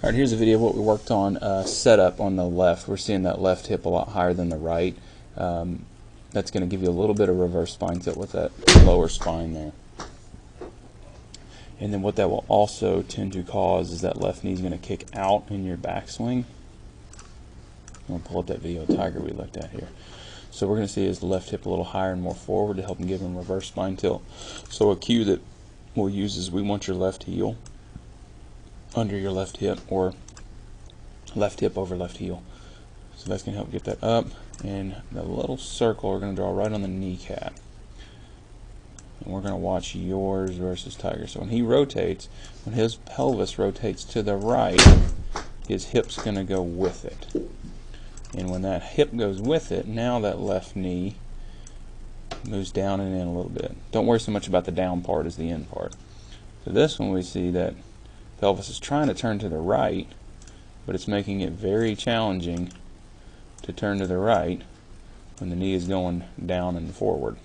Alright, here's a video of what we worked on setup on the left. We're seeing that left hip a lot higher than the right. That's going to give you a little bit of reverse spine tilt with that lower spine there. And then what that will also tend to cause is that left knee is going to kick out in your backswing. I'm going to pull up that video of Tiger we looked at here. So we're going to see his left hip a little higher and more forward to help him give him reverse spine tilt. So a cue that we'll use is we want your left heel under your left hip, or left hip over left heel. So that's going to help get that up. And the little circle we're going to draw right on the kneecap. And we're going to watch yours versus Tiger. So when he rotates, when his pelvis rotates to the right, his hip's going to go with it. And when that hip goes with it, now that left knee moves down and in a little bit. Don't worry so much about the down part as the in part. So this one we see that pelvis is trying to turn to the right, but it's making it very challenging to turn to the right when the knee is going down and forward.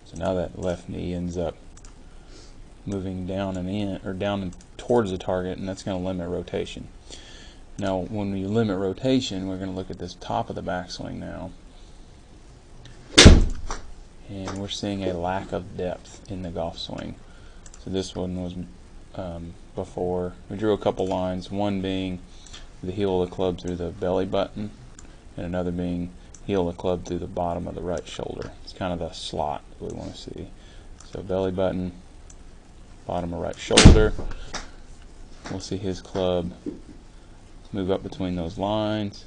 So now that left knee ends up moving down and in, or down and towards the target, and that's going to limit rotation. Now when we limit rotation, we're going to look at this top of the backswing now, and we're seeing a lack of depth in the golf swing. So this one was before we drew a couple lines, one being the heel of the club through the belly button, and another being heel of the club through the bottom of the right shoulder. It's kind of the slot that we want to see. So belly button, bottom of right shoulder. We'll see his club move up between those lines,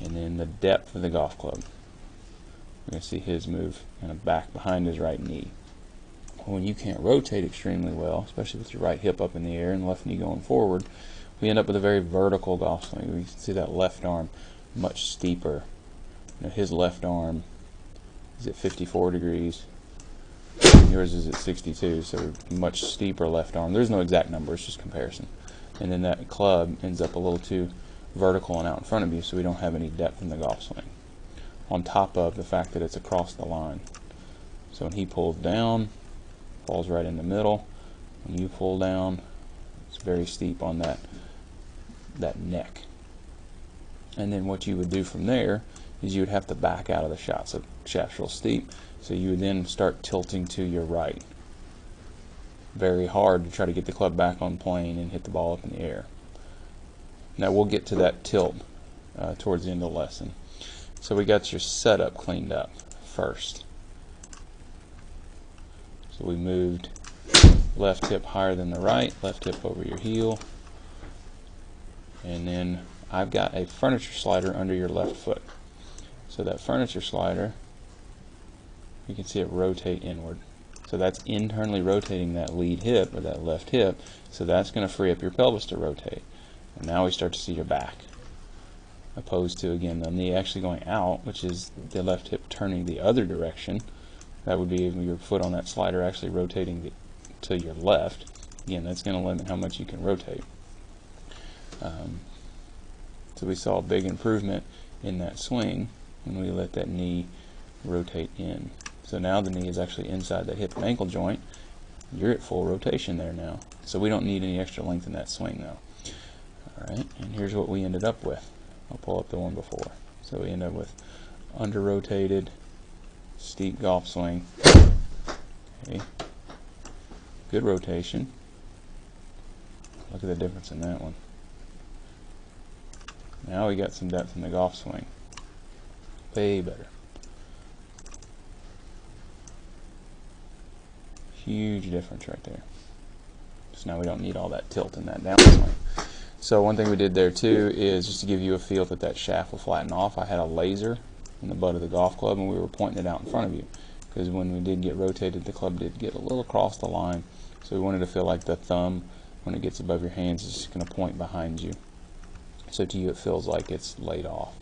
and then the depth of the golf club. We're going to see his move kind of back behind his right knee. When you can't rotate extremely well, especially with your right hip up in the air and left knee going forward, we end up with a very vertical golf swing. We can see that left arm much steeper. You know, his left arm is at 54 degrees. Yours is at 62, so much steeper left arm. There's no exact number, it's just comparison. And then that club ends up a little too vertical and out in front of you, so we don't have any depth in the golf swing. On top of the fact that it's across the line. So when he pulls down, falls right in the middle. When you pull down, it's very steep on that neck. And then what you would do from there is you would have to back out of the shot. So shaft's real steep, so you would then start tilting to your right. Very hard to try to get the club back on plane and hit the ball up in the air. Now we'll get to that tilt towards the end of the lesson. So we got your setup cleaned up first. So we moved left hip higher than the right, left hip over your heel, and then I've got a furniture slider under your left foot. So that furniture slider, you can see it rotate inward. So that's internally rotating that lead hip, or that left hip, so that's going to free up your pelvis to rotate. And now we start to see your back, opposed to, again, the knee actually going out, which is the left hip turning the other direction. That would be your foot on that slider actually rotating to your left. Again, that's going to limit how much you can rotate. So we saw a big improvement in that swing when we let that knee rotate in. So now the knee is actually inside that hip and ankle joint. You're at full rotation there now. So we don't need any extra length in that swing now. Alright, and here's what we ended up with. I'll pull up the one before. So we end up with under-rotated, steep golf swing. Okay. Good rotation. Look at the difference in that one. Now we got some depth in the golf swing. Way better. Huge difference right there. So now we don't need all that tilt in that downswing. So one thing we did there too is just to give you a feel that that shaft will flatten off. I had a laser in the butt of the golf club, and we were pointing it out in front of you, because when we did get rotated, the club did get a little across the line. So we wanted to feel like the thumb, when it gets above your hands, is just going to point behind you. So to you it feels like it's laid off.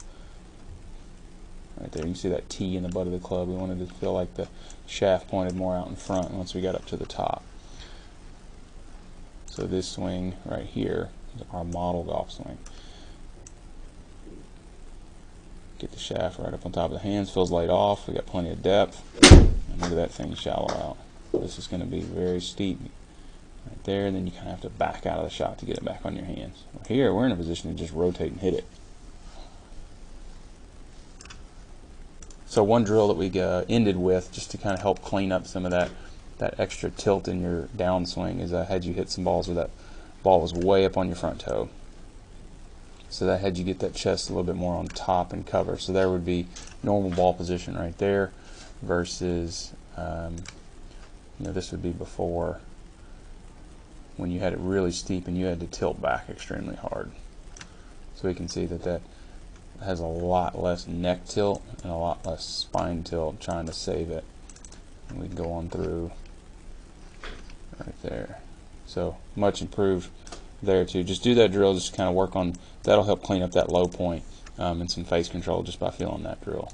Right there, you can see that T in the butt of the club. We wanted to feel like the shaft pointed more out in front once we got up to the top. So this swing right here is our model golf swing. Get the shaft right up on top of the hands, feels laid off, we got plenty of depth, and look at that thing shallow out. This is going to be very steep right there, and then you kind of have to back out of the shot to get it back on your hands. Here, we're in a position to just rotate and hit it. So one drill that we ended with, just to kind of help clean up some of that extra tilt in your downswing, is I had you hit some balls where that ball was way up on your front toe. So that had you get that chest a little bit more on top and cover. So there would be normal ball position right there versus, this would be before, when you had it really steep and you had to tilt back extremely hard. So we can see that has a lot less neck tilt and a lot less spine tilt trying to save it. And we can go on through right there. So much improved there too. Just do that drill, just kind of work on, that'll help clean up that low point and some face control just by feeling that drill.